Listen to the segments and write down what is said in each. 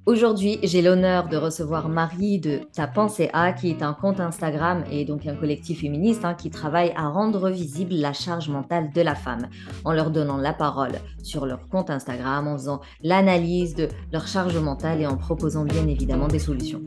Aujourd'hui, j'ai l'honneur de recevoir Marie de Ta Pensée A, qui est un compte Instagram et donc un collectif féministe qui travaille à rendre visible la charge mentale de la femme, en leur donnant la parole sur leur compte Instagram, en faisant l'analyse de leur charge mentale et en proposant bien évidemment des solutions.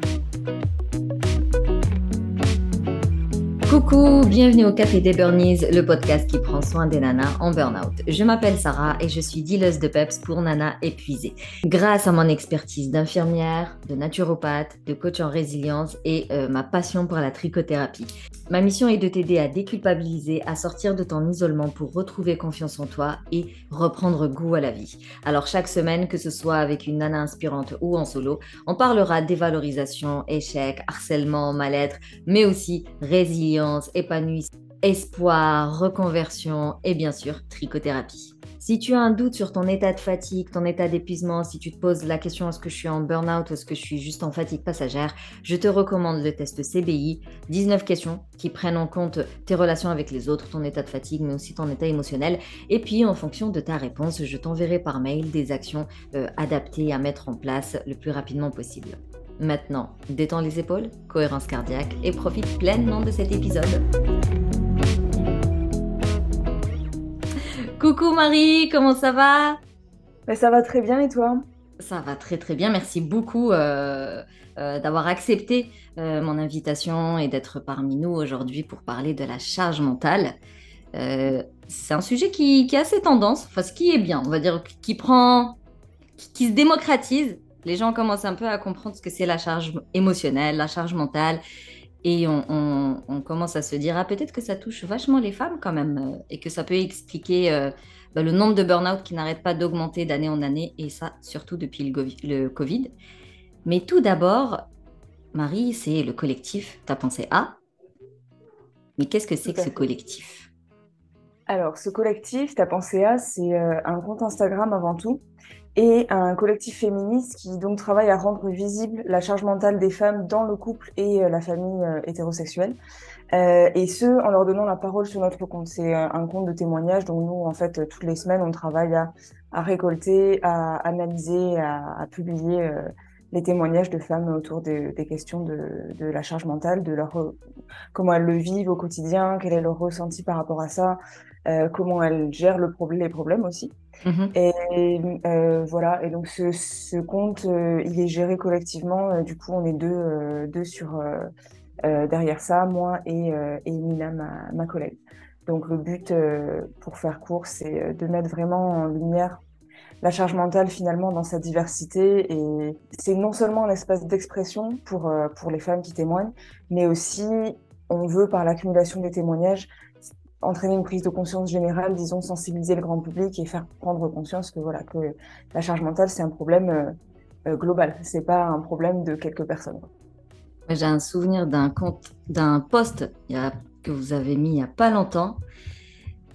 Coucou, bienvenue au Café des Burnies, le podcast qui prend soin des nanas en burn-out. Je m'appelle Sarah et je suis dealeuse de peps pour nanas épuisées. Grâce à mon expertise d'infirmière, de naturopathe, de coach en résilience et ma passion pour la trichothérapie. Ma mission est de t'aider à déculpabiliser, à sortir de ton isolement pour retrouver confiance en toi et reprendre goût à la vie. Alors chaque semaine, que ce soit avec une nana inspirante ou en solo, on parlera dévalorisation, échec, harcèlement, mal-être, mais aussi résilience, épanouissement, espoir, reconversion et bien sûr trichothérapie. Si tu as un doute sur ton état de fatigue, ton état d'épuisement, si tu te poses la question est-ce que je suis en burn-out ou est-ce que je suis juste en fatigue passagère, je te recommande le test CBI, 19 questions qui prennent en compte tes relations avec les autres, ton état de fatigue, mais aussi ton état émotionnel. Et puis en fonction de ta réponse, je t'enverrai par mail des actions adaptées à mettre en place le plus rapidement possible. Maintenant, détends les épaules, cohérence cardiaque et profite pleinement de cet épisode. Coucou Marie, comment ça va? Mais ça va très bien et toi? Ça va très très bien, merci beaucoup d'avoir accepté mon invitation et d'être parmi nous aujourd'hui pour parler de la charge mentale. C'est un sujet qui est assez tendance, enfin ce qui est bien, on va dire, qui se démocratise. Les gens commencent un peu à comprendre ce que c'est la charge émotionnelle, la charge mentale, et on commence à se dire, ah, peut-être que ça touche vachement les femmes quand même, et que ça peut expliquer le nombre de burn-out qui n'arrête pas d'augmenter d'année en année, et ça, surtout depuis le Covid. Mais tout d'abord, Marie, c'est le collectif T'as pensé à, mais qu'est-ce que c'est Tout que à ce fait. collectif? Alors, ce collectif, T'as pensé à, c'est un compte Instagram avant tout et un collectif féministe qui donc travaille à rendre visible la charge mentale des femmes dans le couple et la famille hétérosexuelle. Et ce, en leur donnant la parole sur notre compte. C'est un compte de témoignages dont nous, en fait, toutes les semaines, on travaille à récolter, à analyser, à publier les témoignages de femmes autour des questions de la charge mentale, de leur comment elles le vivent au quotidien, quel est leur ressenti par rapport à ça, comment elles gèrent les problèmes aussi. Mhm. Et voilà, et donc ce compte, il est géré collectivement. Du coup, on est deux sur derrière ça, moi et Nina, ma collègue. Donc le but, pour faire court, c'est de mettre vraiment en lumière la charge mentale finalement dans sa diversité. Et c'est non seulement un espace d'expression pour les femmes qui témoignent, mais aussi on veut par l'accumulation des témoignages entraîner une prise de conscience générale, disons sensibiliser le grand public et faire prendre conscience que voilà que la charge mentale c'est un problème global, c'est pas un problème de quelques personnes. Moi, j'ai un souvenir d'un post que vous avez mis il n'y a pas longtemps,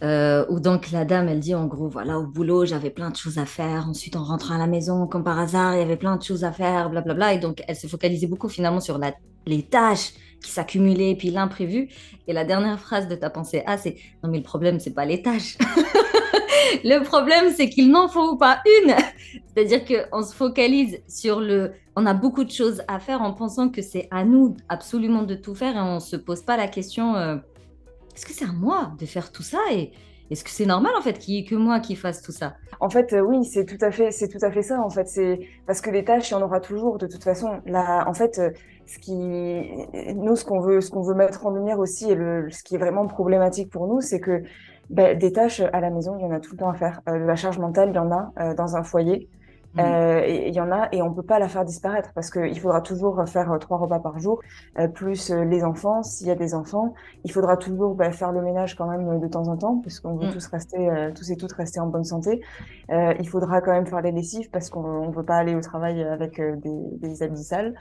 où donc la dame, elle dit en gros, voilà, au boulot, j'avais plein de choses à faire. Ensuite, en rentrant à la maison, comme par hasard, il y avait plein de choses à faire, blablabla. Et donc, elle se focalisait beaucoup finalement sur les tâches qui s'accumulaient, puis l'imprévu. Et la dernière phrase de ta pensée, ah, c'est, non, mais le problème, c'est pas les tâches. Le problème, c'est qu'il n'en faut pas une. C'est-à-dire qu'on se focalise sur le... On a beaucoup de choses à faire en pensant que c'est à nous absolument de tout faire et on ne se pose pas la question, est-ce que c'est à moi de faire tout ça et est-ce que c'est normal en fait que moi qui fasse tout ça? En fait, oui, c'est tout à fait ça. En fait, c'est parce que les tâches, il y en aura toujours de toute façon. Là, en fait, ce qui, nous, ce qu'on veut mettre en lumière aussi, et ce qui est vraiment problématique pour nous, c'est que ben, des tâches à la maison, il y en a tout le temps à faire. La charge mentale, il y en a dans un foyer. Mm. Et il y en a et on peut pas la faire disparaître parce qu'il faudra toujours faire 3 repas par jour, plus les enfants, s'il y a des enfants. Il faudra toujours bah, faire le ménage quand même de temps en temps parce qu'on veut Mm. tous rester, tous et toutes rester en bonne santé. Il faudra quand même faire les lessives parce qu'on ne veut pas aller au travail avec des habits sales.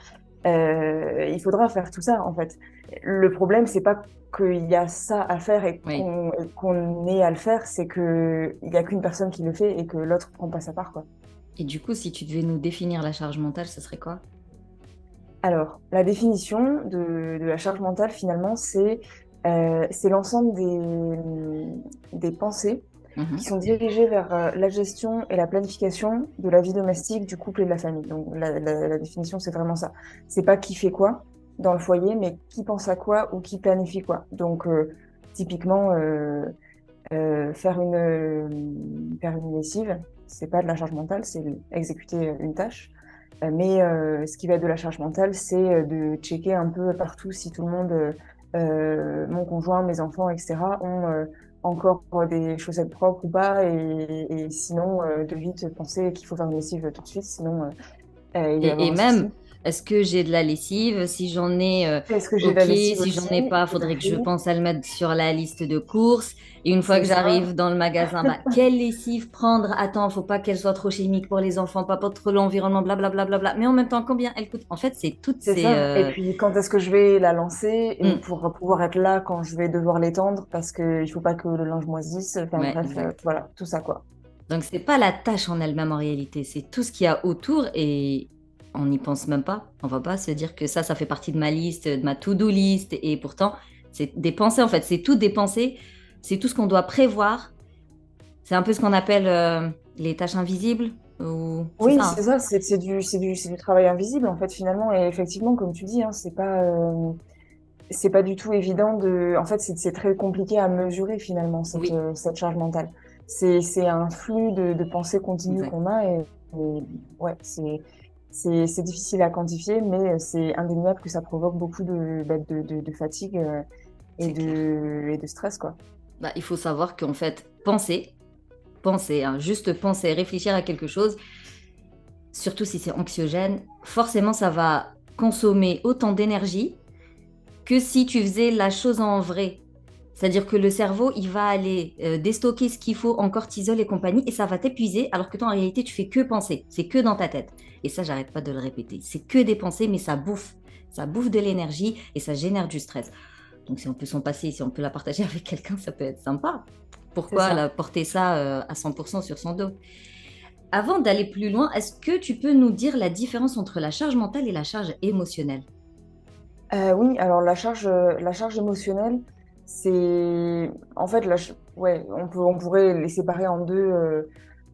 Il faudra faire tout ça en fait. Le problème, c'est pas qu'il y a ça à faire et Oui. qu'on ait à le faire, c'est que il y a qu'une personne qui le fait et que l'autre prend pas sa part, quoi. Et du coup, si tu devais nous définir la charge mentale, ce serait quoi? Alors, la définition de la charge mentale, finalement, c'est l'ensemble des pensées. qui Mhm. sont dirigées vers la gestion et la planification de la vie domestique, du couple et de la famille. Donc la définition, c'est vraiment ça. C'est pas qui fait quoi dans le foyer, mais qui pense à quoi ou qui planifie quoi. Donc typiquement, faire une lessive, c'est pas de la charge mentale, c'est exécuter une tâche. Mais ce qui va être de la charge mentale, c'est de checker un peu partout si tout le monde, mon conjoint, mes enfants, etc., ont encore des chaussettes propres ou pas, et sinon, de vite penser qu'il faut faire une lessive tout de suite, sinon il va y Et avoir un même, souci. est-ce que j'ai de la lessive? Si j'en ai, Est-ce que j'ai de ok. la lessive Si j'en aussi? ai pas, Tout à faudrait que je fait. pense à le mettre sur la liste de courses. Et une fois C'est que ça. j'arrive dans le magasin, bah, quelle lessive prendre? Attends, faut pas qu'elle soit trop chimique pour les enfants, pas pour trop l'environnement, blablabla. Bla, bla, bla, bla. Mais en même temps, combien elle coûte? En fait, c'est toutes C'est ces... ça. Et puis, quand est-ce que je vais la lancer et hmm, pour pouvoir être là quand je vais devoir l'étendre parce qu'il faut pas que le linge moisisse. Enfin, ouais, bref, exact. voilà, tout ça, quoi. Donc, c'est pas la tâche en elle-même en réalité, c'est tout ce qu'il y a autour et on n'y pense même pas. On va pas se dire que ça fait partie de ma liste, de ma to-do list. Et pourtant, c'est des pensées en fait, c'est tout des pensées, c'est tout ce qu'on doit prévoir. C'est un peu ce qu'on appelle les tâches invisibles, ou c'est Oui, ça, c'est hein. ça, c'est du travail invisible, en fait, finalement. Et effectivement, comme tu dis, hein, c'est pas du tout évident de. En fait, c'est très compliqué à mesurer, finalement, Oui, cette charge mentale. C'est un flux de pensées continues exact. qu'on a et ouais, c'est difficile à quantifier, mais c'est indéniable que ça provoque beaucoup de fatigue C'est clair. et de stress, quoi. Bah, il faut savoir qu'en fait, penser, hein, juste penser, réfléchir à quelque chose, surtout si c'est anxiogène, forcément ça va consommer autant d'énergie que si tu faisais la chose en vrai. C'est-à-dire que le cerveau, il va aller déstocker ce qu'il faut en cortisol et compagnie, et ça va t'épuiser, alors que toi, en réalité, tu fais que penser. C'est que dans ta tête. Et ça, j'arrête pas de le répéter. C'est que des pensées, mais ça bouffe. Ça bouffe de l'énergie et ça génère du stress. Donc, si on peut s'en passer, si on peut la partager avec quelqu'un, ça peut être sympa. C'est Pourquoi ça. la, porter ça à 100% sur son dos? Avant d'aller plus loin, est-ce que tu peux nous dire la différence entre la charge mentale et la charge émotionnelle? Oui, alors la charge émotionnelle, c'est en fait ouais, on pourrait les séparer en deux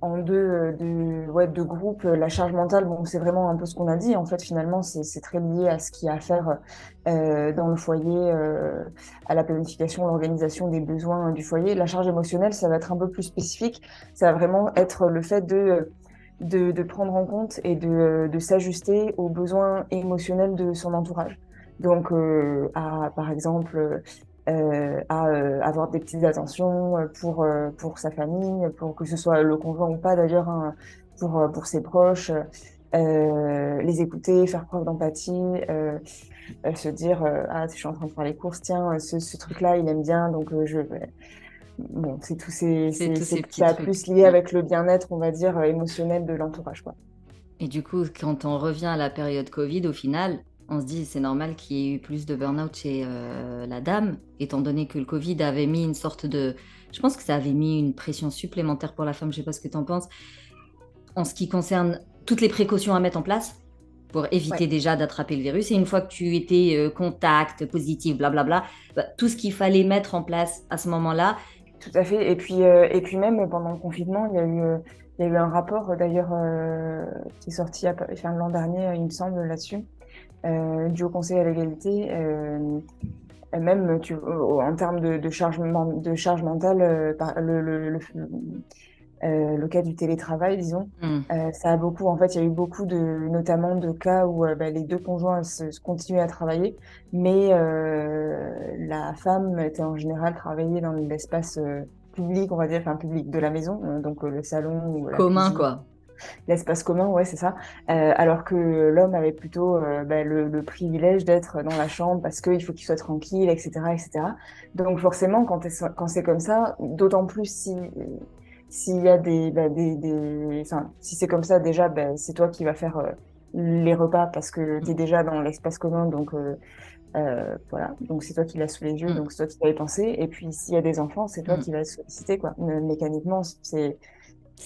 ouais, deux groupes. La charge mentale, bon, c'est vraiment un peu ce qu'on a dit. En fait, finalement, c'est très lié à ce qu'il y a à faire dans le foyer, à la planification, l'organisation des besoins du foyer. La charge émotionnelle, ça va être un peu plus spécifique. Ça va vraiment être le fait de prendre en compte et de s'ajuster aux besoins émotionnels de son entourage. Donc, par exemple, avoir des petites attentions pour sa famille, pour que ce soit le conjoint ou pas d'ailleurs, hein, pour ses proches, les écouter, faire preuve d'empathie, se dire, ah, je suis en train de faire les courses, tiens, ce truc-là, il aime bien, donc je vais. Bon, c'est tous C'est tous ces petits ça a trucs. plus lié Ouais. avec le bien-être, on va dire, émotionnel de l'entourage, quoi. Et du coup, quand on revient à la période Covid, au final, on se dit c'est normal qu'il y ait eu plus de burn-out chez la dame, étant donné que le Covid avait mis une sorte de... Je pense que ça avait mis une pression supplémentaire pour la femme, je sais pas ce que tu en penses, en ce qui concerne toutes les précautions à mettre en place pour éviter Ouais. déjà d'attraper le virus. Et une fois que tu étais contact, positif, blablabla, bah, tout ce qu'il fallait mettre en place à ce moment-là. Tout à fait. Et puis même pendant le confinement, il y a eu un rapport d'ailleurs qui est sorti enfin, l'an dernier, il me semble, là-dessus, du Haut Conseil à l'égalité. Même en termes de charge mentale, le cas du télétravail, disons, Hmm. ça a beaucoup, en fait, il y a eu beaucoup notamment de cas où bah, les deux conjoints se continuaient à travailler, mais la femme était en général travaillée dans l'espace public, on va dire, enfin public de la maison, donc le salon ou la Commun, cuisine, quoi. l'espace commun, ouais, c'est ça. Alors que l'homme avait plutôt bah, le privilège d'être dans la chambre parce qu'il faut qu'il soit tranquille, etc., etc. Donc forcément, quand c'est comme ça, d'autant plus si s'il y a enfin, si c'est comme ça, déjà, bah, c'est toi qui vas faire les repas parce que tu es déjà dans l'espace commun, donc voilà. Donc c'est toi qui l'as sous les yeux, Hmm. donc c'est toi qui vas y penser. Et puis s'il y a des enfants, c'est toi Hmm. qui vas être sollicité, quoi. Hmm. Mécaniquement, C'est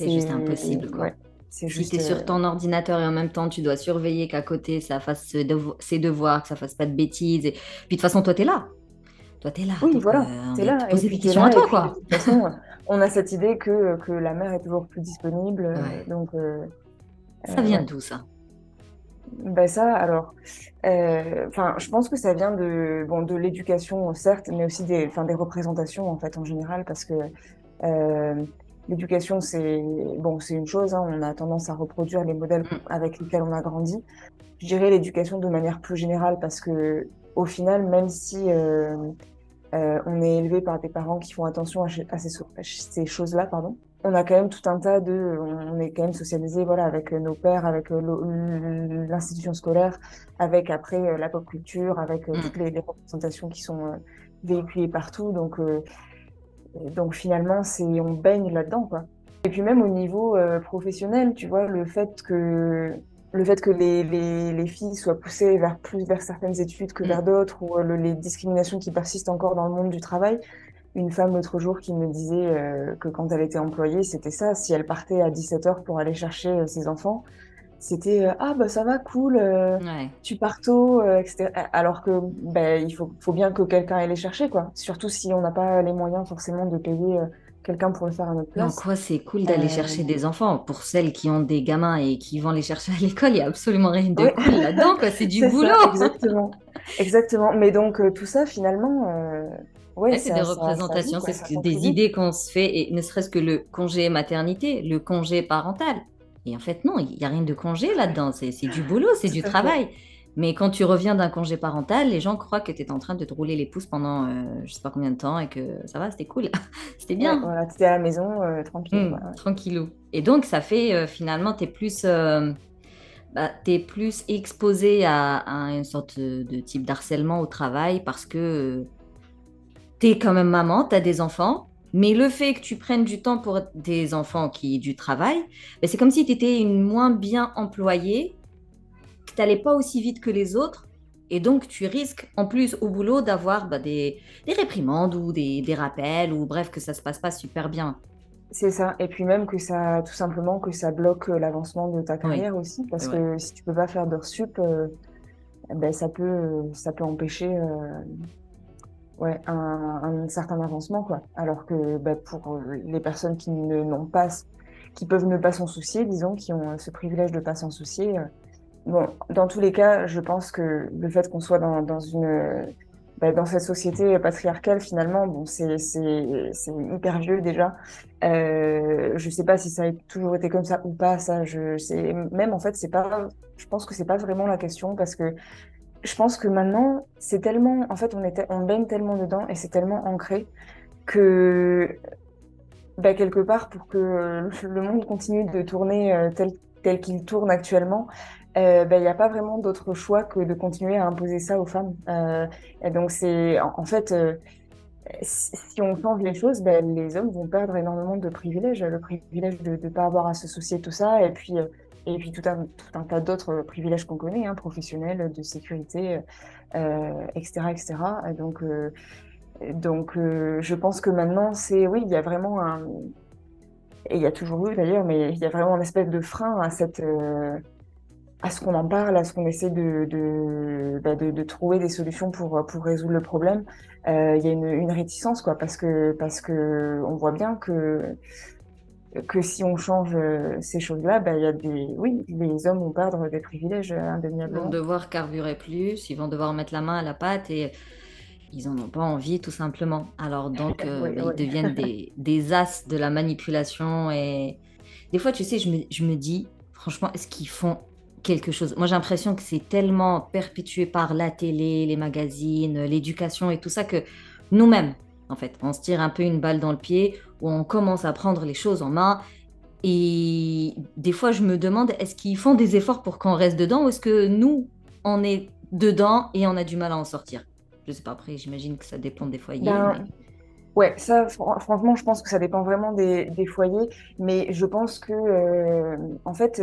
juste impossible, ouais, quoi. c'est Si tu juste. es sur ton ordinateur et en même temps, tu dois surveiller qu'à côté, ça fasse ses devoirs, que ça fasse pas de bêtises. Et... Puis de toute façon, toi, tu es là. Toi, tu es là. Oui, Donc, voilà, on t'es va te là, et poser des puis t'es questions à là, et toi, puis de quoi. toute façon, on a cette idée que la mère est toujours plus disponible. Ouais. Donc, Ça vient ouais. d'où ça? Ben ça, alors, enfin, je pense que ça vient bon, de l'éducation, certes, mais aussi des représentations, en fait, en général, parce que euh, l'éducation, bon, c'est une chose, hein, on a tendance à reproduire les modèles Mm, avec lesquels on a grandi. Je dirais l'éducation de manière plus générale, parce que au final, même si on est élevé par des parents qui font attention à ces choses-là, pardon. On a quand même tout un tas on est quand même socialisé, voilà, avec nos pères, avec l'institution scolaire, avec après la pop culture, avec toutes mm. les représentations qui sont véhiculées partout. Donc finalement, on baigne là-dedans, quoi. Et puis même au niveau professionnel, tu vois, le fait que les filles soient poussées plus vers certaines études que vers Mm. d'autres, ou les discriminations qui persistent encore dans le monde du travail. Une femme l'autre jour qui me disait que quand elle était employée, c'était ça. Si elle partait à 17h pour aller chercher ses enfants, c'était ah bah ça va, cool, Ouais. tu pars tôt, etc. Alors que ben, il faut bien que quelqu'un aille les chercher, quoi. Surtout si on n'a pas les moyens forcément de payer quelqu'un pour le faire à notre Mais en place. quoi c'est cool d'aller Euh, chercher des enfants? Pour celles qui ont des gamins et qui vont les chercher à l'école, il n'y a absolument rien de Oui, cool là-dedans, quoi. C'est du c'est boulot. ça, exactement. Exactement. Mais donc, tout ça, finalement, ouais, Ouais, c'est des ça joue, représentations, quoi, c'est ce ça des contribue. idées qu'on se fait, et ne serait-ce que le congé maternité, le congé parental. Et en fait, non, il n'y a rien de congé là-dedans, c'est du boulot, c'est Tout du à fait. travail. Mais quand tu reviens d'un congé parental, les gens croient que tu es en train de te rouler les pouces pendant je sais pas combien de temps et que ça va, c'était cool, c'était Ouais, bien. voilà, t'étais à la maison, tranquille, quoi. Tranquillou. Et donc, ça fait finalement, t'es plus exposé à une sorte de type d'harcèlement au travail parce que t'es quand même maman, t'as des enfants, mais le fait que tu prennes du temps pour des enfants qui est du travail, ben, c'est comme si tu étais une moins bien employée, que t'allais pas aussi vite que les autres, et donc tu risques en plus au boulot d'avoir des réprimandes ou des rappels, ou bref, que ça se passe pas super bien. C'est ça. Et puis même que ça, tout simplement, que ça bloque l'avancement de ta Oui, carrière aussi, c'est parce vrai. que si tu peux pas faire d'heures sup, ben ça peut empêcher, ouais, un certain avancement, quoi. Alors que ben, pour les personnes qui peuvent ne pas s'en soucier, disons, qui ont ce privilège de pas s'en soucier, bon, dans tous les cas, je pense que le fait qu'on soit dans cette société patriarcale, finalement, bon, c'est hyper vieux déjà. Je sais pas si ça a toujours été comme ça ou pas, ça, même en fait, je pense que c'est pas vraiment la question, parce que je pense que maintenant, c'est tellement, en fait, on baigne tellement dedans et c'est tellement ancré que, bah, quelque part, pour que le monde continue de tourner tel qu'il tourne actuellement, bah, il n'y a pas vraiment d'autre choix que de continuer à imposer ça aux femmes. Et donc, en fait, si on change les choses, bah, les hommes vont perdre énormément de privilèges. Le privilège de ne pas avoir à se soucier de tout ça, et puis tout un tas d'autres privilèges qu'on connaît, hein, professionnels, de sécurité, etc., etc. Donc, je pense que maintenant, oui, il y a vraiment et il y a toujours eu d'ailleurs, mais il y a vraiment une espèce de frein à ce qu'on en parle, à ce qu'on essaie de trouver des solutions pour résoudre le problème. Il y a une réticence, quoi, parce que on voit bien que si on change ces choses-là, bah, oui, les hommes vont perdre des privilèges, Ils vont indéniablement. devoir carburer plus, ils vont devoir mettre la main à la pâte et ils en ont pas envie tout simplement. Alors donc, Oui, ils oui. deviennent des as de la manipulation. Et des fois, tu sais, je me dis, franchement, est-ce qu'ils font quelque chose? Moi, j'ai l'impression que c'est tellement perpétué par la télé, les magazines, l'éducation et tout ça que nous-mêmes, en fait, on se tire un peu une balle dans le pied, où on commence à prendre les choses en main. Et des fois, je me demande, est-ce qu'ils font des efforts pour qu'on reste dedans, ou est-ce que nous, on est dedans et on a du mal à en sortir? Je sais pas, après, j'imagine que ça dépend des foyers, mais... Ben, ouais, ça, franchement, je pense que ça dépend vraiment des foyers, mais je pense que, en fait,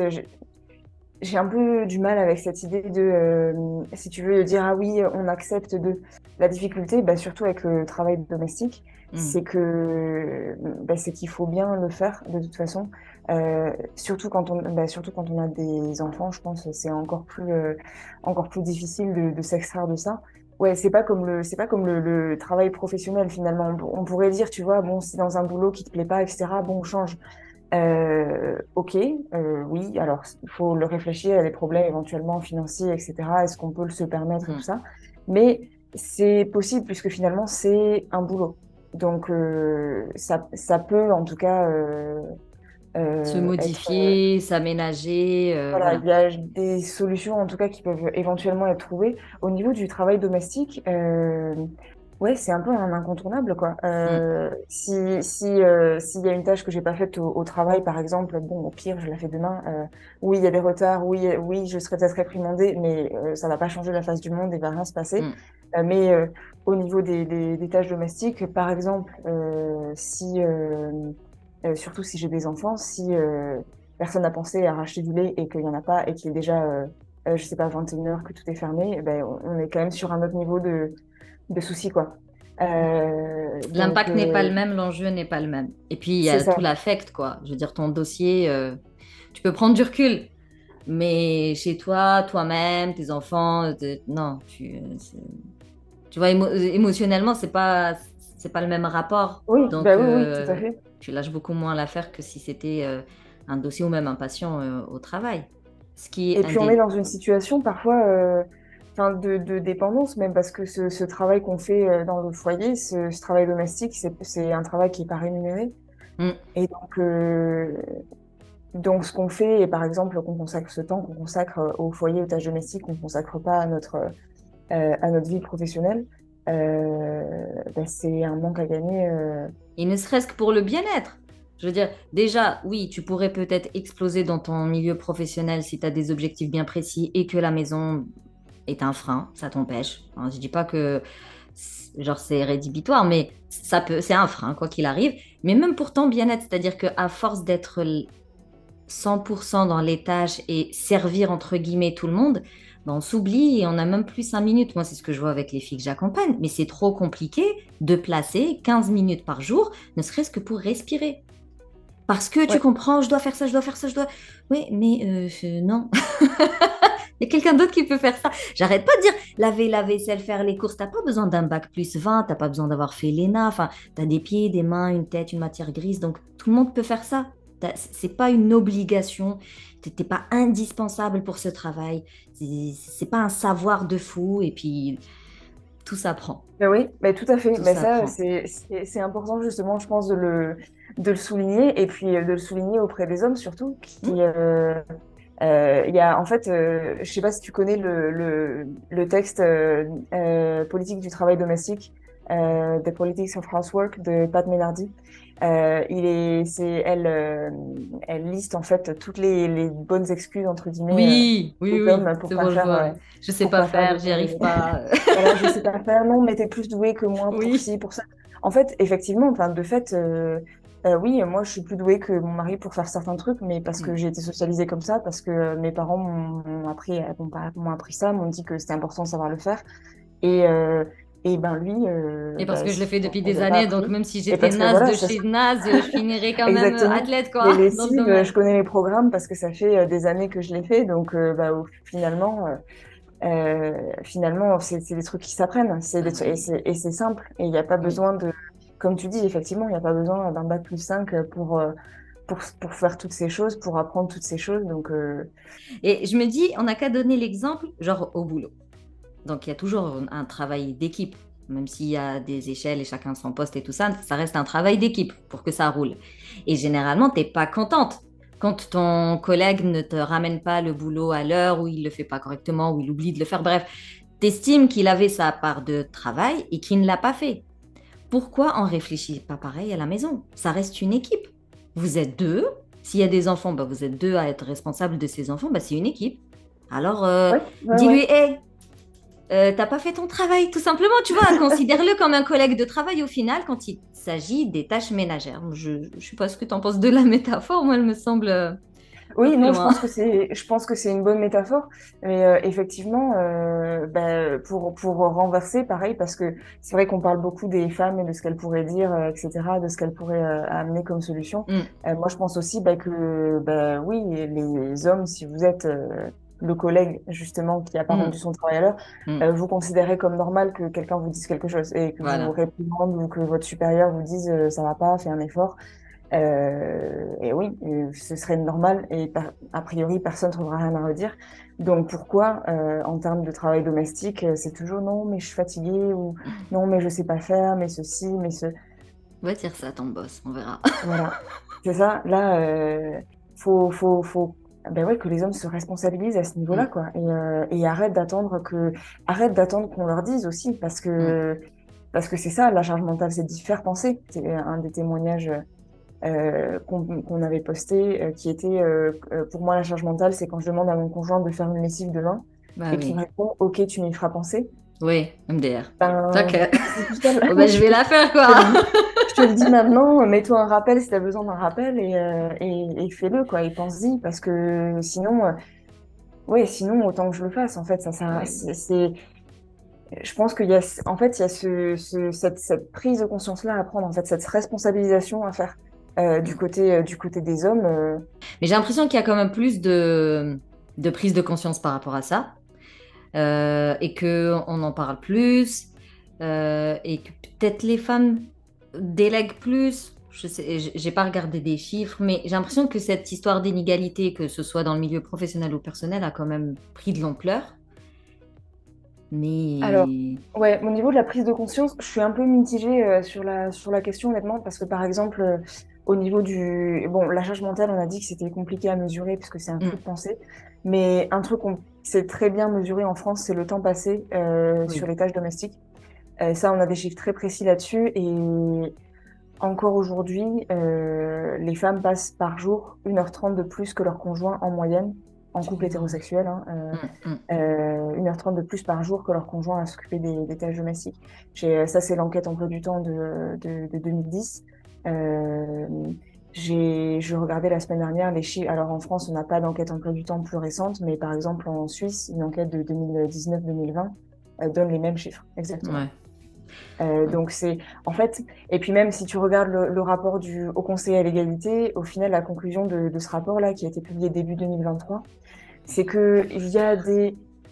j'ai un peu du mal avec cette idée si tu veux, dire, ah oui, on accepte la difficulté, bah, surtout avec le travail domestique, Hmm. c'est qu'il faut bien le faire de toute façon. Surtout quand on a des enfants, je pense que c'est encore plus difficile de s'extraire de ça. ouais, c'est pas comme le travail professionnel finalement. On pourrait dire, tu vois, bon, si dans un boulot qui te plaît pas, etc., bon, on change. Ok, oui, alors il faut le réfléchir à des problèmes éventuellement financiers, etc. Est-ce qu'on peut se permettre et tout Mm. ça? Mais c'est possible puisque finalement c'est un boulot. Donc ça peut en tout cas Se être modifier, s'aménager, voilà, il voilà. y a des solutions en tout cas qui peuvent éventuellement être trouvées. Au niveau du travail domestique, ouais, c'est un peu un incontournable, quoi. Mm. S'il y a une tâche que j'ai pas faite au travail, par exemple, bon, au pire, je la fais demain. Oui, il y a des retards, oui, oui, je serai peut-être réprimandée, mais ça va pas changer la face du monde et va rien se passer. Mm. Mais au niveau des tâches domestiques, par exemple, si surtout si j'ai des enfants, si personne n'a pensé à racheter du lait et qu'il y en a pas et qu'il est déjà, je sais pas, 21 heures que tout est fermé, eh ben, on est quand même sur un autre niveau de soucis, quoi. Donc, L'impact n'est pas le même, l'enjeu n'est pas le même. Et puis, il y c'est a tout ça. l'affect, quoi. Je veux dire, ton dossier, tu peux prendre du recul. Mais chez toi, toi-même, tes enfants, non, tu vois, émotionnellement, c'est pas le même rapport. Oui, bah Donc, oui, oui, tout à fait. tu lâches beaucoup moins l'affaire que si c'était un dossier ou même un patient au travail. Ce qui est Et un puis on est des... dans une situation parfois enfin, de dépendance même parce que ce travail qu'on fait dans le foyer, ce travail domestique, c'est un travail qui n'est pas rémunéré. Mm. Et donc ce qu'on fait, et par exemple qu'on consacre ce temps qu'on consacre au foyer, aux tâches domestiques, qu'on ne consacre pas à notre vie professionnelle, ben, c'est un manque à gagner. Et ne serait-ce que pour le bien-être. Je veux dire, déjà, oui, tu pourrais peut-être exploser dans ton milieu professionnel si tu as des objectifs bien précis et que la maison est un frein, ça t'empêche. Hein, je dis pas que genre c'est rédhibitoire, mais ça peut, c'est un frein quoi qu'il arrive. Mais même pour ton bien-être, c'est-à-dire qu'à force d'être 100% dans les tâches et servir entre guillemets tout le monde, ben on s'oublie et on n'a même plus 5 minutes. Moi, c'est ce que je vois avec les filles que j'accompagne. Mais c'est trop compliqué de placer 15 minutes par jour, ne serait-ce que pour respirer. Parce que tu Ouais. comprends, je dois faire ça, je dois faire ça, je dois... Oui, mais non. Il y a quelqu'un d'autre qui peut faire ça. J'arrête pas de dire laver la vaisselle, faire les courses. T'as pas besoin d'un bac plus 20, t'as pas besoin d'avoir fait l'ENA. Enfin, t'as des pieds, des mains, une tête, une matière grise. Donc, tout le monde peut faire ça. C'est pas une obligation. T'es pas indispensable pour ce travail. C'est pas un savoir de fou. Et puis, tout s'apprend. Ben oui, ben tout à fait. Tout Ben ça, s'apprend. c'est important justement, je pense, de le souligner et puis de le souligner auprès des hommes surtout. Hmm. Il y a en fait, je sais pas si tu connais le texte politique du travail domestique, The Politics of Housework de Pat Menardi. Elle liste en fait toutes les bonnes excuses entre guillemets Oui, oui, des oui. hommes C'est bon, je vois. Je sais pour pas pas faire faire, j'y arrive pas. voilà, je sais pas faire, non, mais t'es plus doué que moi pour Oui. ci, pour ça. En fait, effectivement, enfin, de fait, oui, moi, je suis plus douée que mon mari pour faire certains trucs, mais parce Hmm. que j'ai été socialisée comme ça, parce que mes parents m'ont appris ça, m'ont dit que c'était important de savoir le faire. Et, euh, et ben lui, Et parce que je le fais depuis on des lui a pas années, donc appris. même si Et j'étais parce que naze voilà, de chez naze, je finirai quand même exactement. athlète, Les quoi, dans le lessives, je domaine. connais les programmes parce que ça fait des années que je les fais, donc finalement. Finalement, c'est des trucs qui s'apprennent, Bah oui. et c'est simple. Et il n'y a pas Oui. besoin de, comme tu dis, effectivement, il n'y a pas besoin d'un bac plus 5 pour faire toutes ces choses, pour apprendre toutes ces choses. Donc, Et je me dis, on n'a qu'à donner l'exemple, genre au boulot. Donc il y a toujours un travail d'équipe, même s'il y a des échelles et chacun son poste et tout ça, ça reste un travail d'équipe pour que ça roule. Et généralement, t'es pas contente quand ton collègue ne te ramène pas le boulot à l'heure ou il le fait pas correctement ou il oublie de le faire. Bref, t'estimes qu'il avait sa part de travail et qu'il ne l'a pas fait. Pourquoi on réfléchit pas pareil à la maison? Ça reste une équipe. Vous êtes deux. S'il y a des enfants, bah, vous êtes deux à être responsable de ces enfants. Bah, c'est une équipe. Alors, ouais, ouais, dis-lui, ouais. hé, t'as pas fait ton travail, tout simplement, tu vois. Considère-le comme un collègue de travail au final quand il s'agit des tâches ménagères. Je sais pas ce que tu en penses de la métaphore. Moi, elle me semble pas Oui, très non, loin. je pense que c'est une bonne métaphore, mais effectivement, pour renverser, pareil, parce que c'est vrai qu'on parle beaucoup des femmes et de ce qu'elles pourraient dire, etc., de ce qu'elles pourraient amener comme solution. Mm. Moi, je pense aussi que, oui, les hommes, si vous êtes le collègue, justement, qui n'a pas rendu Mm. son travail à l'heure, Mm. vous considérez comme normal que quelqu'un vous dise quelque chose et que vous Voilà. réprimande ou que votre supérieur vous dise ça va pas, fais un effort. Et oui, ce serait normal et a priori, personne ne trouvera rien à redire. Donc pourquoi, en termes de travail domestique, c'est toujours non, mais je suis fatiguée ou non, mais je sais pas faire, mais ceci, mais ce. Va dire ça à ton boss, on verra. Voilà, c'est ça. Là, faut ben ouais, que les hommes se responsabilisent à ce niveau-là, Mm. quoi. Et arrête d'attendre qu'on leur dise aussi, Mm. parce que c'est ça, la charge mentale, c'est d'y faire penser. C'est un des témoignages qu'on avait posté, qui était pour moi la charge mentale, c'est quand je demande à mon conjoint de faire une lessive demain Bah et qu'il me oui. répond, OK, tu m'y feras penser. Oui, MDR. Ben, Tac. c'est tout seul. Bon, bah, je vais la faire, Je te quoi. le dis. Je te le dis maintenant, mets-toi un rappel si tu as besoin d'un rappel et fais-le, quoi, et pense-y, parce que sinon, ouais, sinon, autant que je le fasse, en fait, Oui. je pense qu'il y a, en fait, il y a cette prise de conscience-là à prendre, en fait, cette responsabilisation à faire Mm. du côté des hommes. Mais j'ai l'impression qu'il y a quand même plus de prise de conscience par rapport à ça. Et qu'on en parle plus. Et que peut-être les femmes délèguent plus. Je sais, j'ai pas regardé des chiffres, mais j'ai l'impression que cette histoire d'inégalité, que ce soit dans le milieu professionnel ou personnel, a quand même pris de l'ampleur. Alors, Mais ouais, au niveau de la prise de conscience, je suis un peu mitigée sur la question, honnêtement, parce que par exemple, au niveau du. Bon, la charge mentale, on a dit que c'était compliqué à mesurer puisque c'est un flux mm, de pensée, mais un truc qu'on sait très bien mesurer en France, c'est le temps passé sur oui. les tâches domestiques. Ça, on a des chiffres très précis là-dessus, et encore aujourd'hui, les femmes passent par jour 1h30 de plus que leur conjoint en moyenne, en C'est couple énorme. hétérosexuel, hein, Mm, mm. 1h30 de plus par jour que leur conjoint à s'occuper des tâches domestiques. Ça, c'est l'enquête emploi du temps de 2010. Euh, je regardais la semaine dernière les chiffres. Alors en France, on n'a pas d'enquête emploi du temps plus récente, mais par exemple en Suisse, une enquête de 2019-2020 donne les mêmes chiffres, exactement. Ouais. Donc c'est en fait, et puis même si tu regardes le rapport au Conseil à l'égalité, au final, la conclusion de ce rapport-là, qui a été publié début 2023, c'est qu'il y a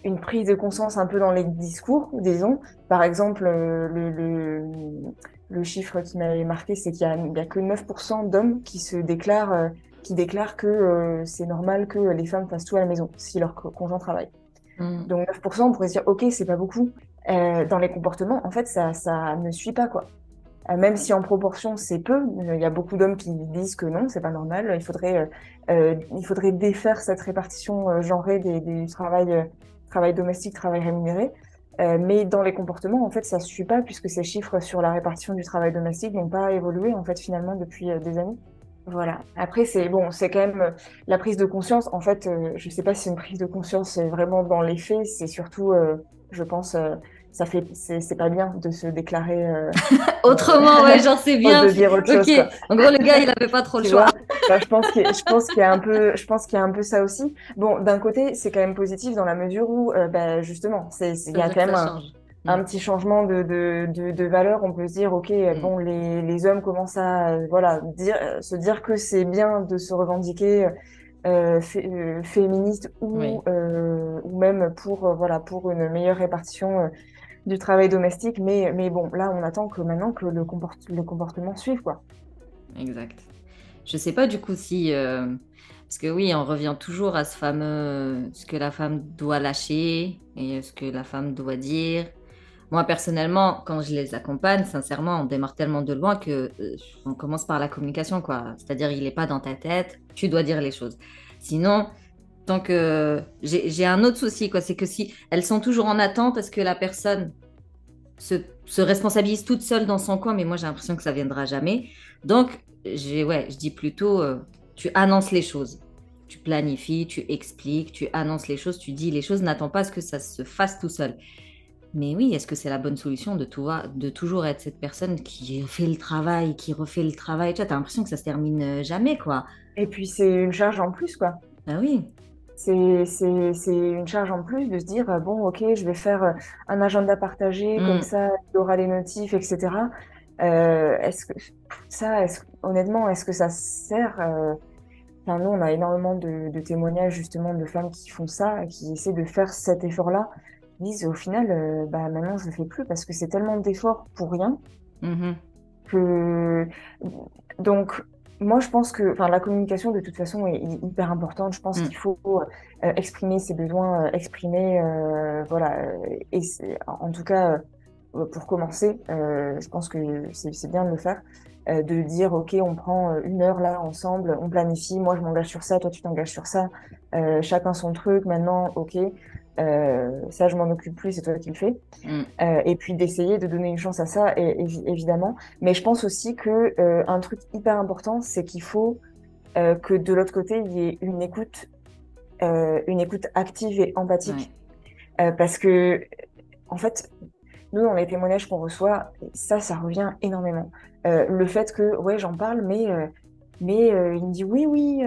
une prise de conscience un peu dans les discours, disons. Par exemple, le chiffre qui m'avait marqué, c'est il y a que 9% d'hommes qui déclarent que c'est normal que les femmes fassent tout à la maison si leur conjoint travaille. Mm. Donc 9%, on pourrait se dire, OK, c'est pas beaucoup. Dans les comportements, en fait, ça ne suit pas, quoi. Même si en proportion, c'est peu, il y a beaucoup d'hommes qui disent que non, c'est pas normal. Il faudrait défaire cette répartition genrée du travail domestique, travail rémunéré. Mais dans les comportements, en fait, ça ne suit pas puisque ces chiffres sur la répartition du travail domestique n'ont pas évolué, en fait, finalement, depuis des années. Voilà. Après, c'est bon, c'est quand même la prise de conscience. En fait, je sais pas si c'est une prise de conscience vraiment dans les faits. C'est surtout, je pense, c'est pas bien de se déclarer Autrement, ouais, genre c'est bien. de dire autre Ok. chose, quoi. En gros, le gars, il avait pas trop le Tu choix. vois? Enfin, je pense qu'il y a un peu, je pense qu'il y a un peu ça aussi. Bon, d'un côté, c'est quand même positif dans la mesure où, bah, justement, il Ça y veut a dire que quand ça même change. Mm. un petit changement de valeur. On peut se dire, OK, Mm. bon, les hommes commencent à, voilà, se dire que c'est bien de se revendiquer féministe Oui, ou même pour, voilà, pour une meilleure répartition du travail domestique. Mais bon, là, on attend que maintenant que le comportement suive, quoi. exact. Je sais pas du coup si... parce que oui, on revient toujours à ce fameux... ce que la femme doit lâcher et ce que la femme doit dire. Moi, personnellement, quand je les accompagne, sincèrement, on démarre tellement de loin que on commence par la communication, quoi. C'est-à-dire, il n'est pas dans ta tête, tu dois dire les choses. Sinon, tant que... J'ai un autre souci, quoi. C'est que si elles sont toujours en attente, est-ce que la personne se responsabilise toute seule dans son coin, mais moi j'ai l'impression que ça viendra jamais. Donc, ouais, je dis plutôt, tu annonces les choses. Tu planifies, tu expliques, tu annonces les choses, tu dis les choses, n'attends pas à ce que ça se fasse tout seul. Mais oui, est-ce que c'est la bonne solution de toujours être cette personne qui fait le travail, qui refait le travail? Tu vois, t'as l'impression que ça se termine jamais, quoi. Et puis, c'est une charge en plus, quoi. Ben oui. C'est une charge en plus de se dire, bon, ok, je vais faire un agenda partagé, comme Mm. ça, il y aura les notifs, etc. Est-ce que honnêtement, est-ce que ça sert enfin, nous, on a énormément de témoignages justement de femmes qui font ça, qui essaient de faire cet effort-là, qui disent au final, bah maintenant je le fais plus parce que c'est tellement d'efforts pour rien Mhm. que donc moi je pense que enfin la communication de toute façon est hyper importante. Je pense Mm. qu'il faut exprimer ses besoins, exprimer voilà et en tout cas pour commencer, je pense que c'est bien de le faire. De dire, OK, on prend 1 heure là ensemble, on planifie, moi je m'engage sur ça, toi tu t'engages sur ça, chacun son truc, maintenant, OK, ça je m'en occupe plus, c'est toi qui le fais. Mm. Et puis d'essayer de donner une chance à ça, évidemment. Mais je pense aussi que un truc hyper important, c'est qu'il faut que de l'autre côté, il y ait une écoute active et Ouais. empathique. Parce que, en fait, nous, dans les témoignages qu'on reçoit, ça revient énormément. Le fait que, ouais, j'en parle, mais il me dit oui, oui,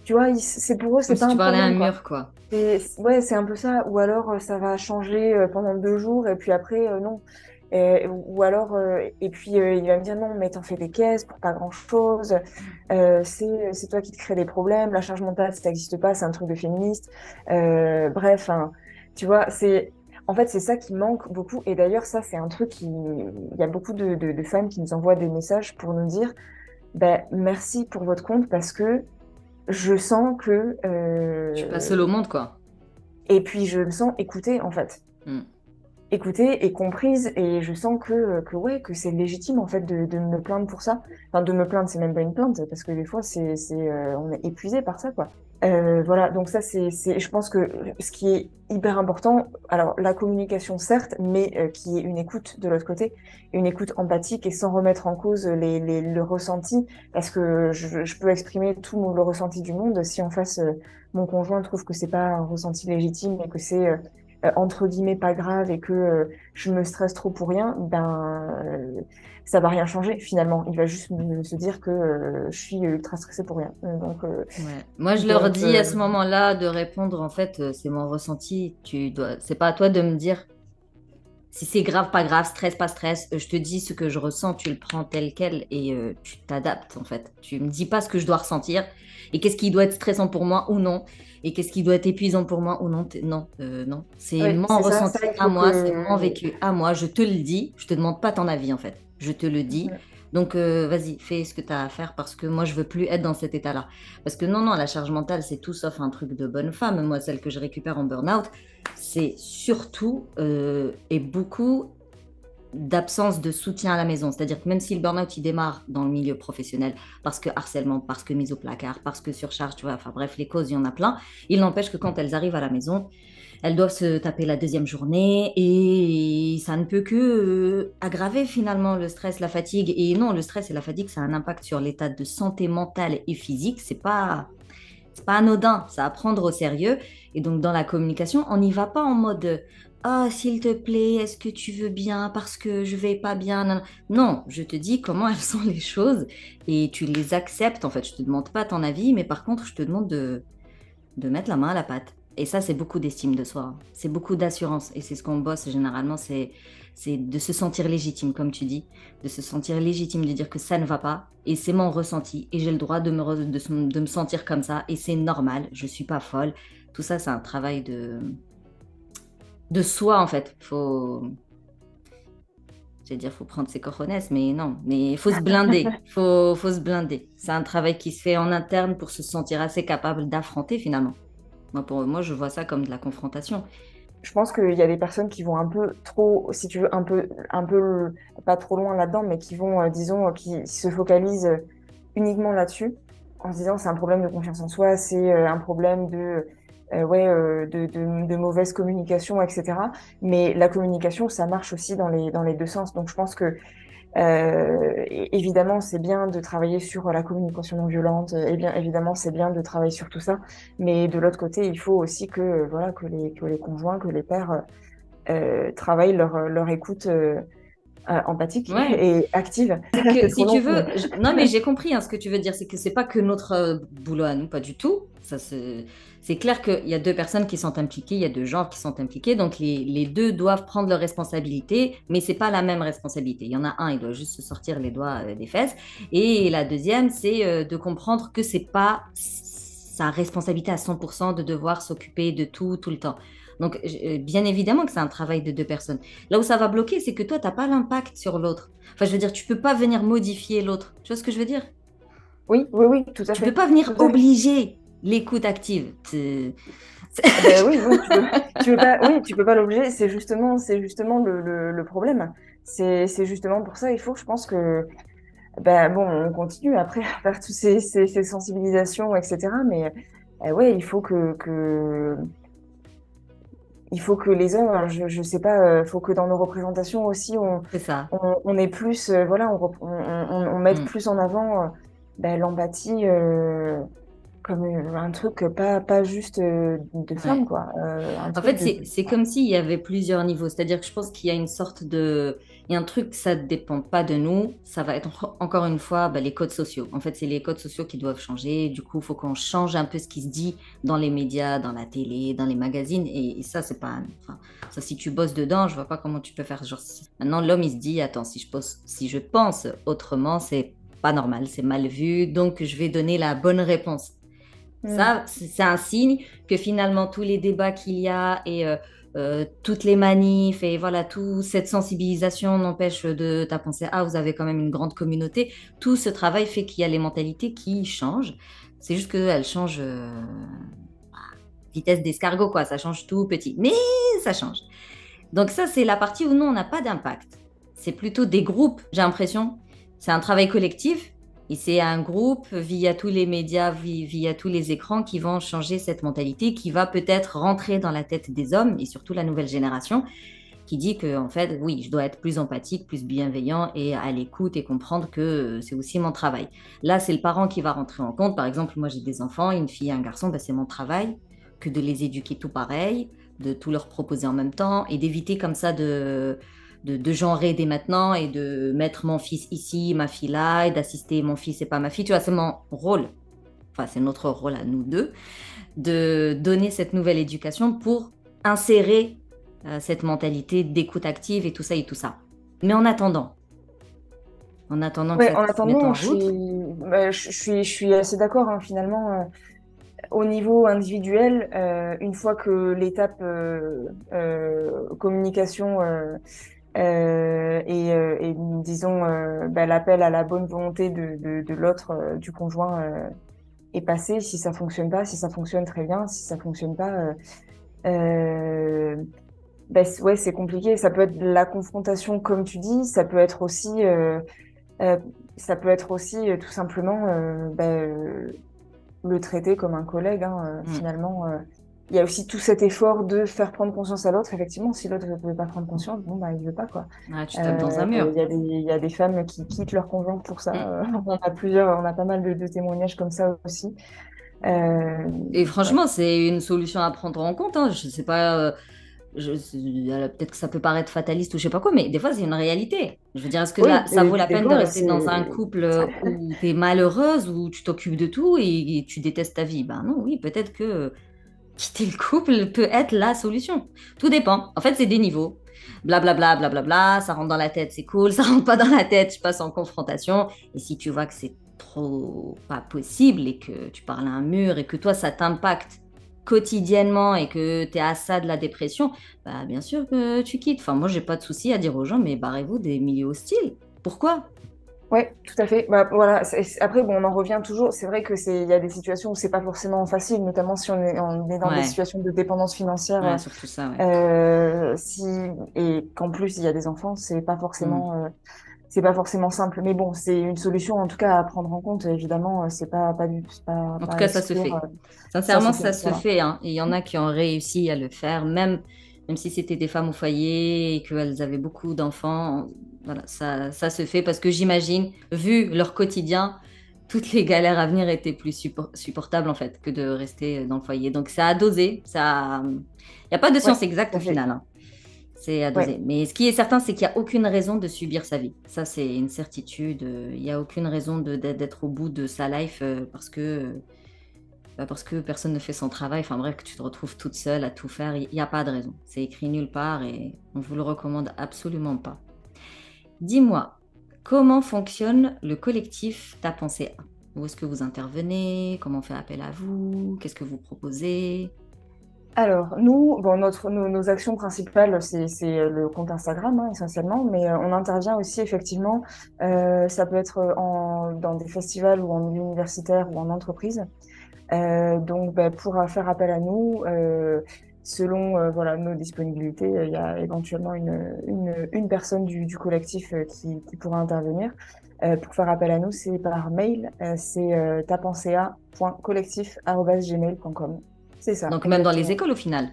tu vois, c'est pour eux, Comme c'est si pas tu un parlais à un problème, quoi. mur, quoi. Ouais, c'est un peu ça. Ou alors, ça va changer pendant 2 jours, et puis après, non. Ou alors, et puis il va me dire non, mais t'en fais des caisses pour pas grand-chose. C'est toi qui te crée des problèmes. La charge mentale, ça n'existe pas, c'est un truc de féministe. Bref, hein, tu vois, en fait, c'est ça qui manque beaucoup. Et d'ailleurs, ça, c'est un truc il y a beaucoup de femmes qui nous envoient des messages pour nous dire, ben, merci pour votre compte parce que je sens que, Je suis pas seule au monde, quoi. et puis je me sens écoutée, en fait. Mm. Écoutée et comprise, et je sens que ouais, que c'est légitime, en fait, de me plaindre pour ça. Enfin, de me plaindre, c'est même pas une plainte, parce que des fois, on est épuisé par ça, quoi. Voilà, donc ça, je pense que ce qui est hyper important, alors la communication, certes, mais qui est une écoute de l'autre côté, une écoute empathique et sans remettre en cause le ressenti, parce que je peux exprimer le ressenti du monde. Si en face, mon conjoint trouve que c'est pas un ressenti légitime et que c'est entre guillemets pas grave et que je me stresse trop pour rien, ben ça va rien changer finalement. Il va juste se dire que je suis ultra stressée pour rien. Ouais. Moi, je leur Donc dis à ce moment-là de répondre, en fait, c'est mon ressenti. C'est pas à toi de me dire si c'est grave, pas grave, stress, pas stress. Je te dis ce que je ressens, tu le prends tel quel et tu t'adaptes, en fait. Tu me dis pas ce que je dois ressentir et qu'est-ce qui doit être stressant pour moi ou non et qu'est-ce qui doit être épuisant pour moi ou non. Non, non. C'est oui, mon c'est ça. Ça, ressenti il à faut moi, c'est mon que vécu à moi. Je te le dis, je te demande pas ton avis, en fait. Je te le dis. Mhm. Donc, vas-y, fais ce que tu as à faire parce que moi, je veux plus être dans cet état-là. Parce que non, non, la charge mentale, c'est tout sauf un truc de bonne femme. Moi, celle que je récupère en burn-out, c'est surtout et beaucoup d'absence de soutien à la maison. C'est-à-dire que même si le burn-out, il démarre dans le milieu professionnel, parce que harcèlement, parce que mise au placard, parce que surcharge, tu vois, enfin bref, les causes, il y en a plein, il n'empêche que quand elles arrivent à la maison, elles doivent se taper la deuxième journée et ça ne peut que aggraver finalement le stress, la fatigue. Et non, le stress et la fatigue, ça a un impact sur l'état de santé mentale et physique. C'est pas anodin, ça à prendre au sérieux. Et donc, dans la communication, on n'y va pas en mode ah, s'il te plaît, est-ce que tu veux bien parce que je vais pas bien. Non, non, je te dis comment elles sont les choses et tu les acceptes. En fait, je te demande pas ton avis, mais par contre, je te demande de mettre la main à la pâte. Et ça, c'est beaucoup d'estime de soi. C'est beaucoup d'assurance. Et c'est ce qu'on bosse généralement, c'est de se sentir légitime, comme tu dis, de se sentir légitime, de dire que ça ne va pas. Et c'est mon ressenti. Et j'ai le droit de me sentir comme ça. Et c'est normal. Je suis pas folle. Tout ça, c'est un travail de soi, en fait. J'allais dire, faut prendre ses cojones, mais non. Mais il faut se blinder. Faut se blinder. C'est un travail qui se fait en interne pour se sentir assez capable d'affronter, finalement. Pour moi, je vois ça comme de la confrontation. je pense qu'il y a des personnes qui vont un peu trop, si tu veux, un peu pas trop loin là-dedans, mais qui vont, disons, qui se focalisent uniquement là-dessus, en se disant c'est un problème de confiance en soi, c'est un problème ouais, de mauvaise communication, etc. Mais la communication, ça marche aussi dans les deux sens. Donc je pense que évidemment, c'est bien de travailler sur la communication non violente, et bien évidemment, c'est bien de travailler sur tout ça. Mais de l'autre côté, il faut aussi que, voilà, que les conjoints, que les pères travaillent leur écoute empathique Ouais. et active. C'est que C'est trop si tu long, veux, mais non mais j'ai compris hein, ce que tu veux dire, c'est que c'est pas que notre boulot à nous, pas du tout. Ça, c'est clair qu'il y a deux personnes qui sont impliquées, il y a deux genres qui sont impliqués, donc les deux doivent prendre leurs responsabilités, mais c'est pas la même responsabilité. Il y en a un, il doit juste se sortir les doigts des fesses, et la deuxième, c'est de comprendre que c'est pas sa responsabilité à 100% de devoir s'occuper de tout le temps. Donc, bien évidemment que c'est un travail de deux personnes. Là où ça va bloquer, c'est que toi, tu n'as pas l'impact sur l'autre. Enfin, je veux dire, tu peux pas venir modifier l'autre. Tu vois ce que je veux dire? oui, oui, oui, tout à Tu peux fait. pas venir Tout à fait. obliger l'écoute active. Ah ben oui, non, tu peux pas, oui, tu peux pas l'obliger. C'est justement le problème. C'est justement pour ça, il faut, je pense que, ben bon, on continue après à faire toutes ces sensibilisations, etc. Mais ouais, il faut que les hommes, alors je sais pas, faut que dans nos représentations aussi, C'est ça. on ait plus, voilà, on mette Mm. plus en avant ben, l'empathie comme un truc pas juste de femme, Ouais. quoi. Un En truc fait, de... c'est comme s'il y avait plusieurs niveaux. C'est-à-dire que je pense qu'il y a une sorte de... Il y a un truc, ça ne dépend pas de nous. Ça va être encore une fois bah, les codes sociaux. En fait, c'est les codes sociaux qui doivent changer. Du coup, il faut qu'on change un peu ce qui se dit dans les médias, dans la télé, dans les magazines. Et ça, c'est pas... Enfin, ça, si tu bosses dedans, je vois pas comment tu peux faire genre... Maintenant, l'homme, il se dit, attends, si je pense autrement, c'est pas normal, c'est mal vu. Donc, je vais donner la bonne réponse. Hmm. Ça, c'est un signe que finalement, tous les débats qu'il y a et toutes les manifs et voilà, toute cette sensibilisation n'empêche de ta pensée, ah, vous avez quand même une grande communauté. Tout ce travail fait qu'il y a les mentalités qui changent. C'est juste qu'elles changent vitesse d'escargot, quoi. Ça change tout petit, mais ça change. Donc ça, c'est la partie où nous, on n'a pas d'impact. C'est plutôt des groupes, j'ai l'impression. C'est un travail collectif et c'est un groupe via tous les médias, via tous les écrans qui vont changer cette mentalité, qui va peut-être rentrer dans la tête des hommes et surtout la nouvelle génération qui dit que en fait, oui, je dois être plus empathique, plus bienveillant et à l'écoute et comprendre que c'est aussi mon travail. Là, c'est le parent qui va rentrer en compte. Par exemple, moi, j'ai des enfants, une fille et un garçon, ben, c'est mon travail que de les éduquer tout pareil, de tout leur proposer en même temps et d'éviter comme ça de genrer dès maintenant et de mettre mon fils ici, ma fille là, et d'assister mon fils et pas ma fille. Tu vois, c'est mon rôle, enfin c'est notre rôle à nous deux, de donner cette nouvelle éducation pour insérer cette mentalité d'écoute active et tout ça et tout ça. Mais en attendant que Ouais, ça en se mette attendant, en route, je suis assez d'accord, hein, finalement. Au niveau individuel, une fois que l'étape communication et disons bah, l'appel à la bonne volonté de l'autre, du conjoint est passé, si ça fonctionne pas, si ça fonctionne très bien, si ça fonctionne pas, euh, bah, ouais, c'est compliqué. Ça peut être la confrontation, comme tu dis, euh, ça peut être aussi tout simplement le traiter comme un collègue, hein, finalement. Il y a aussi tout cet effort de faire prendre conscience à l'autre. Effectivement, si l'autre ne veut pas prendre conscience, bon, bah, il veut pas, quoi. tu tapes dans un mur. Il y a des femmes qui quittent leur conjoint pour ça. Mm. On a pas mal de témoignages comme ça aussi. Et Ouais. franchement, c'est une solution à prendre en compte. Hein. Je sais pas, peut-être que ça peut paraître fataliste ou je sais pas quoi, mais des fois, c'est une réalité. Je veux dire, est-ce que Oui, là, ça et vaut puis la des peine de fois, rester dans c'est... un couple où tu es malheureuse, où tu t'occupes de tout et tu détestes ta vie? Ben non, oui, peut-être que quitter le couple peut être la solution. Tout dépend. En fait, c'est des niveaux. Blablabla, blablabla, ça rentre dans la tête, c'est cool. Ça rentre pas dans la tête, je passe en confrontation. Et si tu vois que c'est trop pas possible et que tu parles à un mur et que toi, ça t'impacte quotidiennement et que tu es à ça de la dépression, bah bien sûr que tu quittes. Enfin, moi, j'ai pas de souci à dire aux gens, mais barrez-vous des milieux hostiles. Pourquoi? Ouais, tout à fait. Bah, voilà. Après, bon, on en revient toujours. C'est vrai que il y a des situations où c'est pas forcément facile, notamment si on est dans des Ouais, situations de dépendance financière. ouais, surtout ça, ouais. Si et qu'en plus il y a des enfants, Hmm. c'est pas forcément simple. Mais bon, c'est une solution en tout cas à prendre en compte. Évidemment, c'est En tout pas cas, ça se exclure. fait. Ça Sincèrement, se ça fait. se Voilà. fait, hein. Et il y en a qui ont réussi à le faire, même si c'était des femmes au foyer et qu'elles avaient beaucoup d'enfants. Voilà, ça se fait parce que j'imagine, vu leur quotidien, toutes les galères à venir étaient plus supportables en fait que de rester dans le foyer. Donc, ça a dosé. Il n'y a pas de Ouais, science exacte tout au à fait. final. Hein. C'est à Ouais. doser. Mais ce qui est certain, c'est qu'il n'y a aucune raison de subir sa vie. Ça, c'est une certitude. Il n'y a aucune raison d'être au bout de sa life parce que personne ne fait son travail. Enfin bref, que tu te retrouves toute seule à tout faire. Il n'y a pas de raison. C'est écrit nulle part et on ne vous le recommande absolument pas. Dis-moi, comment fonctionne le collectif Ta pensée A? Où est-ce que vous intervenez? Comment on fait appel à vous? Qu'est-ce que vous proposez? Alors, nous, bon, nos actions principales, c'est le compte Instagram, hein, essentiellement, mais on intervient aussi, effectivement, ça peut être dans des festivals ou en milieu universitaire ou en entreprise. Donc, bah, pour faire appel à nous, selon voilà, nos disponibilités, il y a éventuellement une personne du collectif qui pourra intervenir. Pour faire appel à nous, c'est par mail, c'est tapenséa.collectif@gmail.com. C'est ça, Donc même dans les exactement. écoles au final?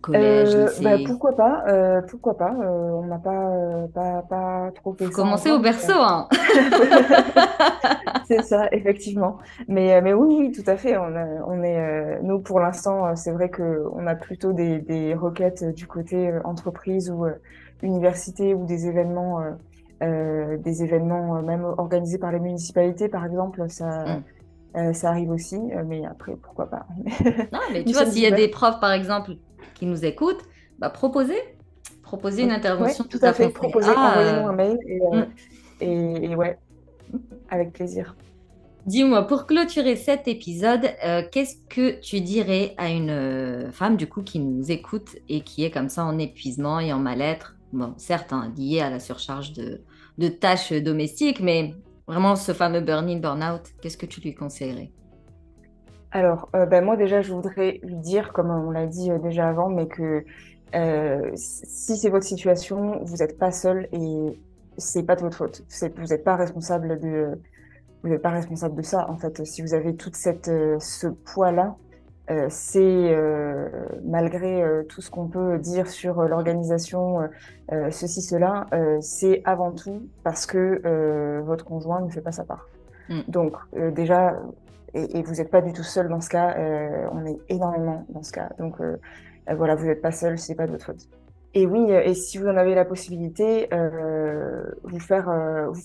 Collège, Bah, lycée. pourquoi pas, pourquoi pas. On n'a pas trop fait Faut ça commencer au encore, berceau, hein. c'est ça, effectivement. Mais oui, oui, tout à fait. Nous, pour l'instant, c'est vrai que on a plutôt des requêtes du côté entreprise ou université ou des événements même organisés par les municipalités, par exemple. Hmm. Ça arrive aussi. Mais après, pourquoi pas. Non, mais Nous tu vois, sommes s'il y a des ouverts. profs, par exemple, qui nous écoutent, bah proposez une Ouais, intervention tout tout à à fait. penser. Proposez, envoyez-nous Ah, un mail hmm. et ouais, avec plaisir. Dis-moi, pour clôturer cet épisode, qu'est-ce que tu dirais à une femme, du coup, qui nous écoute et qui est comme ça en épuisement et en mal-être? Bon, certes, hein, lié à la surcharge de tâches domestiques, mais vraiment ce fameux burn-in, burn-out, qu'est-ce que tu lui conseillerais? Alors, ben moi déjà, je voudrais lui dire, comme on l'a dit déjà avant, mais que si c'est votre situation, vous n'êtes pas seul et c'est pas de votre faute. Vous n'êtes pas responsable vous n'êtes pas responsable de ça. En fait, si vous avez toute ce poids-là, c'est malgré tout ce qu'on peut dire sur l'organisation, ceci, cela, c'est avant tout parce que votre conjoint ne fait pas sa part. Hmm. Donc déjà, et vous n'êtes pas du tout seul dans ce cas, on est énormément dans ce cas. Donc voilà, vous n'êtes pas seul, c'est pas de votre faute. Et oui, et si vous en avez la possibilité, vous faire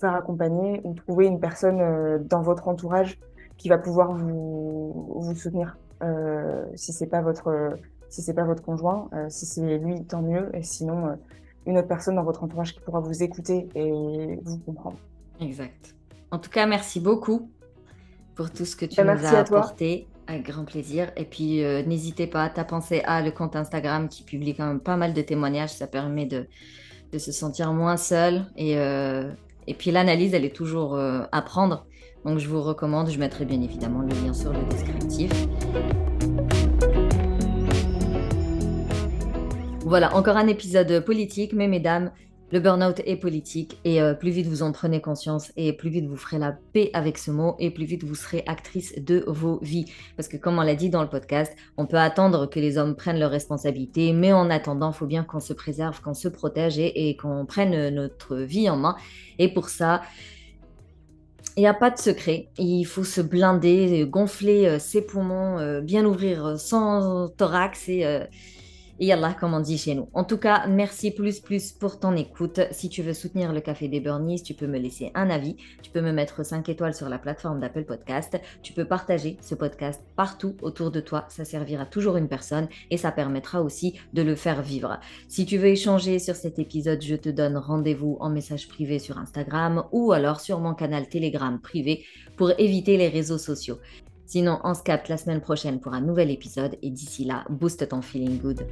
accompagner ou trouver une personne dans votre entourage qui va pouvoir vous soutenir. Si c'est pas votre conjoint, si c'est lui, tant mieux. Et sinon, une autre personne dans votre entourage qui pourra vous écouter et vous comprendre. Exact. En tout cas, merci beaucoup pour tout ce que tu Ben, nous merci as à toi. apporté. Avec grand plaisir. Et puis, n'hésitez pas, à penser à le compte Instagram qui publie quand même pas mal de témoignages. Ça permet de se sentir moins seul. Et puis, l'analyse, elle est toujours à prendre. Donc, je vous recommande. Je mettrai bien évidemment le lien sur le descriptif. Voilà, encore un épisode politique, mais mesdames, le burn-out est politique et plus vite vous en prenez conscience et plus vite vous ferez la paix avec ce mot et plus vite vous serez actrice de vos vies. Parce que comme on l'a dit dans le podcast, on peut attendre que les hommes prennent leurs responsabilités, mais en attendant, il faut bien qu'on se préserve, qu'on se protège et qu'on prenne notre vie en main. Et pour ça, il n'y a pas de secret. Il faut se blinder, gonfler ses poumons, bien ouvrir son thorax et Allah, comme on dit chez nous. En tout cas, merci plus pour ton écoute. Si tu veux soutenir le Café des Burnies, tu peux me laisser un avis. Tu peux me mettre 5 étoiles sur la plateforme d'Apple Podcast. Tu peux partager ce podcast partout autour de toi. Ça servira toujours une personne et ça permettra aussi de le faire vivre. Si tu veux échanger sur cet épisode, je te donne rendez-vous en message privé sur Instagram ou alors sur mon canal Telegram privé pour éviter les réseaux sociaux. Sinon, on se capte la semaine prochaine pour un nouvel épisode et d'ici là, booste ton feeling good.